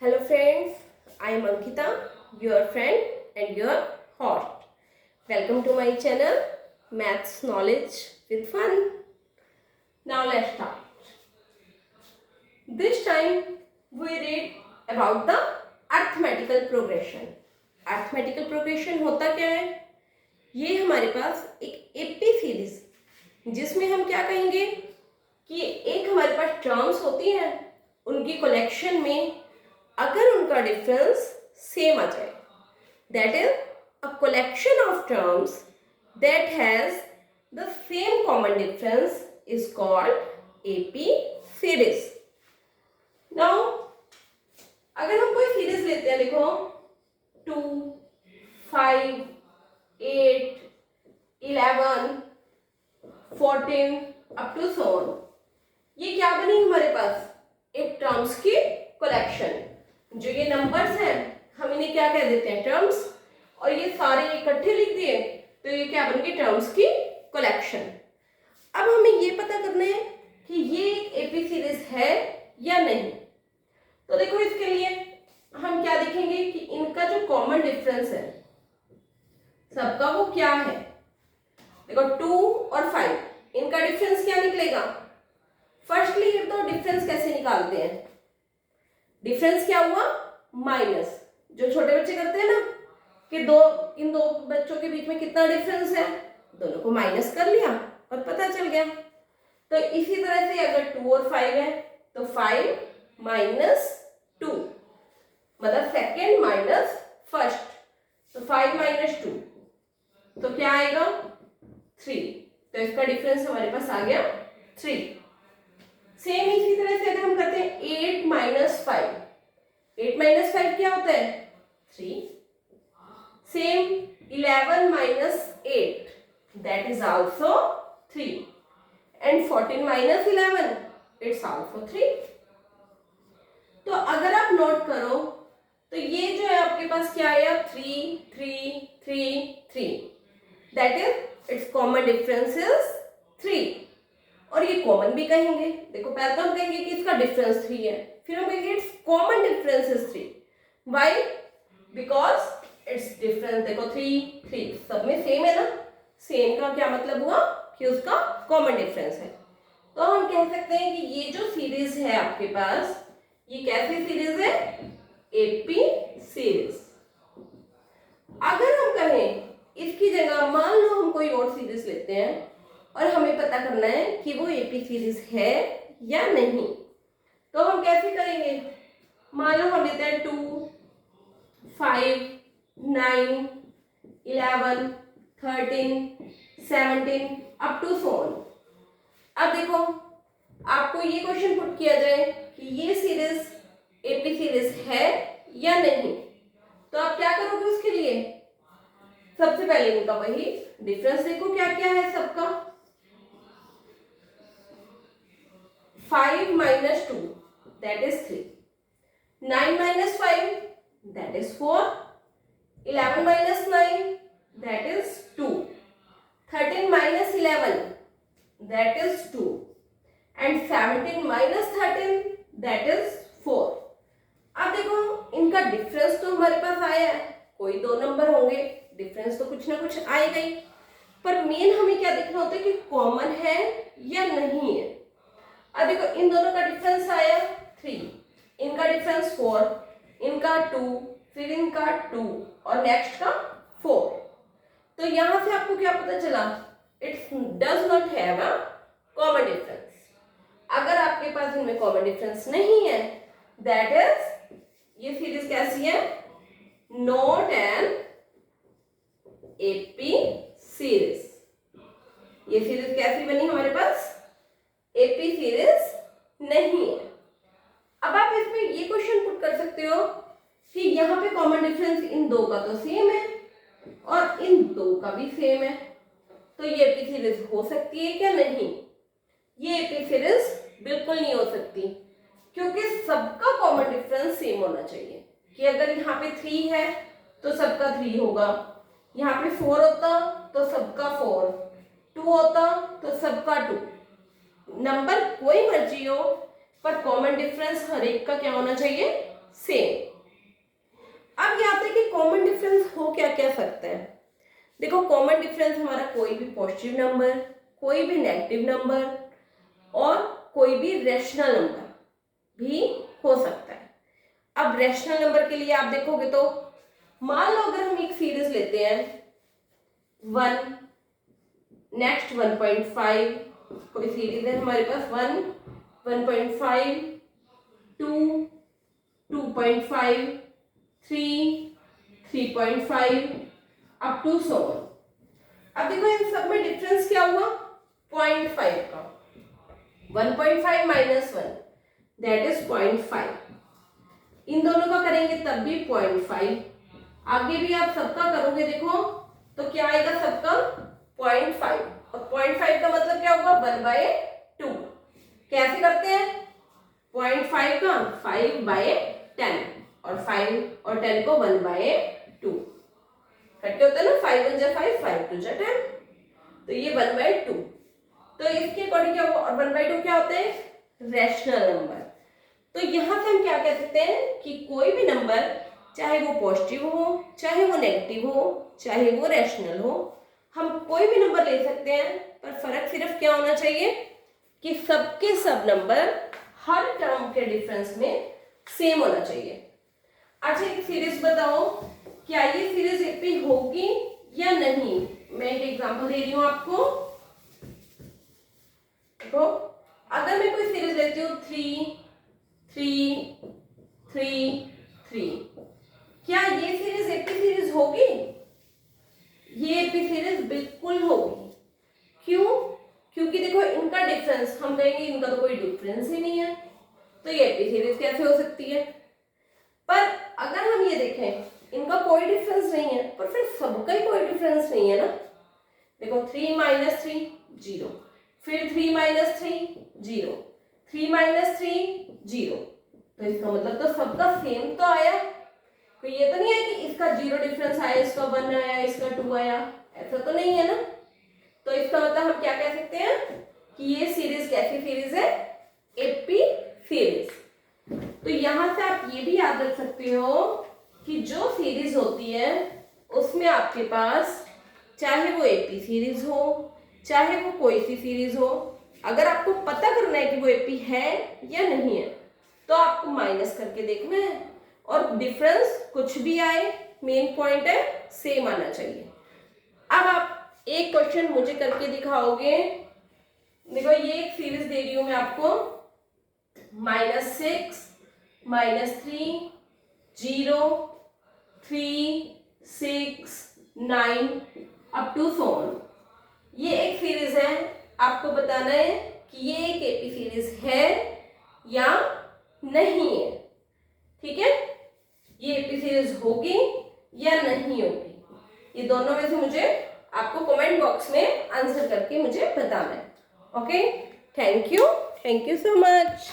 Hello friends, I am Ankita, your friend and your host. Welcome to my channel Maths Knowledge with Fun. Now let's start. This time we read about the arithmetical progression. Arithmetical progression होता क्या है? ये हमारे पास एक AP series जिसमें हम क्या कहेंगे कि एक हमारे पास टर्म्स होती हैं, उनकी कलेक्शन में अगर उनका डिफरेंस सेम आ जाए, that is a collection of terms that has the same common difference is called AP series. Now अगर हम कोई सीरीज लेते हैं, देखो 2, 5, 8, 11, 14 अप टू सो ऑन. ये क्या बनी हमारे पास? एक टर्म्स की कलेक्शन. जो ये नंबर्स हैं हम इन्हें क्या कह देते हैं? टर्म्स. और ये सारे इकट्ठे लिख दिए तो ये क्या बन गई? टर्म्स की कलेक्शन. अब हमें ये पता करना है कि ये एक एपी सीरीज है या नहीं. तो देखो इसके लिए हम क्या देखेंगे कि इनका जो कॉमन डिफरेंस है सबका वो क्या है. देखो 2 और 5 इनका डिफरेंस क्या निकलेगा? फर्स्टली तो डिफरेंस कैसे निकालते हैं? डिफरेंस क्या हुआ? माइनस. जो छोटे बच्चे करते हैं ना कि इन दो बच्चों के बीच में कितना डिफरेंस है, दोनों को माइनस कर लिया और पता चल गया. तो इसी तरह से अगर 2 और 5 है तो 5 माइनस 2 मतलब सेकेंड माइनस फर्स्ट, तो 5 माइनस 2 तो क्या आएगा? 3. तो इसका डिफरेंस हमारे पास आ गया 3. सेम इसी तरह से अगर हम करते हैं 8 माइनस 5, 8 माइनस 5 क्या होता है? 3. Same 11 minus 8 that is also 3 and 14 minus 11 it's also 3. तो अगर आप नोट करो तो ये जो है आपके पास क्या आया? 3 3 3 3 that is it's common difference is 3. और ये कॉमन भी कहेंगे. देखो पहले तो हम कहेंगे कि इसका डिफरेंस 3 है, फिर हम कहेंगे it's common difference is 3. Why? Because it's difference देखो 3 3 सब में सेम है ना. सेम का क्या मतलब हुआ? कि उसका कॉमन डिफरेंस है. तो हम कह सकते हैं कि ये जो सीरीज है आपके पास, ये कैसी सीरीज है? AP series. अगर हम कहें इसकी जगह मान लो हम कोई और सीरीज लेते हैं और हमें पता करना है कि वो एपी सीरीज है या नहीं, तो हम कैसे करेंगे? मान लो हम लेते हैं 2, 5, 9, 11, 13, 17 अप टू सो ऑन. अब देखो आपको ये क्वेश्चन पुट किया जाए कि ये सीरीज एपी सीरीज है या नहीं, तो आप क्या करोगे उसके लिए? सबसे पहले इनका वही डिफरेंस देखो क्या क्या है सबका. 5 minus 2 that is 3. 9 minus 5 that is 4. 11 minus 9 that is 2. 13 minus 11 that is 2. And 17 minus 13 that is 4. अब देखो इनका डिफरेंस तो हमारे पास आया है, कोई दो नंबर होंगे, डिफरेंस तो कुछ ना कुछ आएगा ही. पर मेन हमें क्या देखना होता है कि कॉमन है या नहीं है. अब देखो इन दोनों का डिफरेंस आया 3, इनका डिफरेंस 4, इनका 2, फिर इनका 2 और नेक्स्ट का 4. तो यहां से आपको क्या पता चला? It does not have a common difference. अगर आपके पास इनमें कॉमन डिफरेंस नहीं है, दैट इज ये सीरीज कैसी है? Not an AP series. ये सीरीज कैसी बनी हमारे पास? एपी सीरीज नहीं है. अब आप इसमें ये क्वेश्चन पुट कर सकते हो कि यहाँ पे कॉमन डिफरेंस इन दो का तो सेम है और इन दो का भी सेम है, तो ये एपी सीरीज हो सकती है क्या? नहीं, ये एपी सीरीज बिल्कुल नहीं हो सकती, क्योंकि सबका कॉमन डिफरेंस सेम होना चाहिए. कि अगर यहाँ पे 3 है तो सबका 3 होगा, यहाँ पे 4 होता तो सबका 4, 2 होता तो सबका 2. नंबर कोई मर्जी हो पर कॉमन डिफरेंस हर एक का क्या होना चाहिए? सेम। अब ये आता है कि कॉमन डिफरेंस हो क्या क्या सकता है। देखो कॉमन डिफरेंस हमारा कोई भी पॉजिटिव नंबर, कोई भी नेगेटिव नंबर और कोई भी रैशनल नंबर भी हो सकता है। अब रैशनल नंबर के लिए आप देखोगे तो मान लो अगर हम एक सीरीज लेते हैं 1, नेक्स्ट 1.5, कोई सीरीज है हमारे पास 1, 1.5, 2, 2.5, 3, 3.5 अप टू सो ऑन। अब देखो इन सब में डिफरेंस क्या हुआ, 0.5 का। 1.5 माइनस 1 दैट इज 0.5। इन दोनों का करेंगे तब भी 0.5। आगे भी आप सबका करोगे देखो तो क्या आएगा सबका 0.5, और 0.5 का मतलब क्या होगा 1/2। कैसे करते हैं 0.5 का 5/10 और 5 और 10 को 1/2 इकट्ठे होते हैं ना, 5 1 जा 5, 5 2 जा 10, तो ये 1/2। तो इसके अकॉर्डिंग क्या होगा, और 1/2 क्या होता है रैशनल नंबर। तो यहां से हम क्या कह सकते हैं कि कोई भी नंबर चाहे वो पॉजिटिव हो, चाहे वो नेगेटिव हो, चाहे वो रैशनल हो, हम कोई भी नंबर ले सकते हैं, पर फर्क सिर्फ क्या होना चाहिए कि सबके सब नंबर हर टर्म के डिफरेंस में सेम होना चाहिए। अच्छा एक सीरीज बताओ, क्या ये सीरीज एपी होगी या नहीं। मैं एक एग्जांपल दे रही हूं आपको। देखो अगर मैं कोई सीरीज लेती हूँ 3 3 3 3, क्या ये सीरीज एपी सीरीज होगी। ये एपी सीरीज बिल्कुल होगी। क्यों, क्योंकि देखो इनका डिफरेंस, हम कहेंगे इनका तो कोई डिफरेंस ही नहीं है, तो ये एपी सीरीज कैसे हो सकती है। पर अगर हम ये देखें इनका कोई डिफरेंस नहीं है, पर फिर सबका ही कोई डिफरेंस नहीं है ना। देखो 3 - 3 0, फिर 3 - 3 0, 3 - 3 0, तो इसका मतलब तो सबका सेम तो आया। तो ये तो नहीं है कि इसका 0 डिफरेंस आया, इसका 1 आया, इसका 2 आया, ऐसा तो नहीं है ना। तो इसका मतलब हम क्या कह सकते हैं कि ये सीरीज कैसी सीरीज है, एपी सीरीज। तो यहां से आप ये भी याद रख सकते हो कि जो सीरीज होती है उसमें आपके पास चाहे वो एपी सीरीज हो, चाहे वो कोई सी सीरीज हो, अगर आपको पता करना है कि वो एपी है या नहीं है, तो आपको माइनस करके देखना है, और डिफरेंस कुछ भी आए, मेन पॉइंट है सेम आना चाहिए। अब आप एक क्वेश्चन मुझे करके दिखाओगे। देखो ये एक सीरीज दे रही हूं मैं आपको, -6 -3 0 3 6 9 अप टू सो ऑन। ये एक सीरीज है, आपको बताना है कि ये एक एपी सीरीज है या नहीं है। ठीक है, ये एपी सीरीज होगी या नहीं होगी, ये दोनों में से मुझे आपको कमेंट बॉक्स में आंसर करके मुझे बताना है। Okay, thank you so much.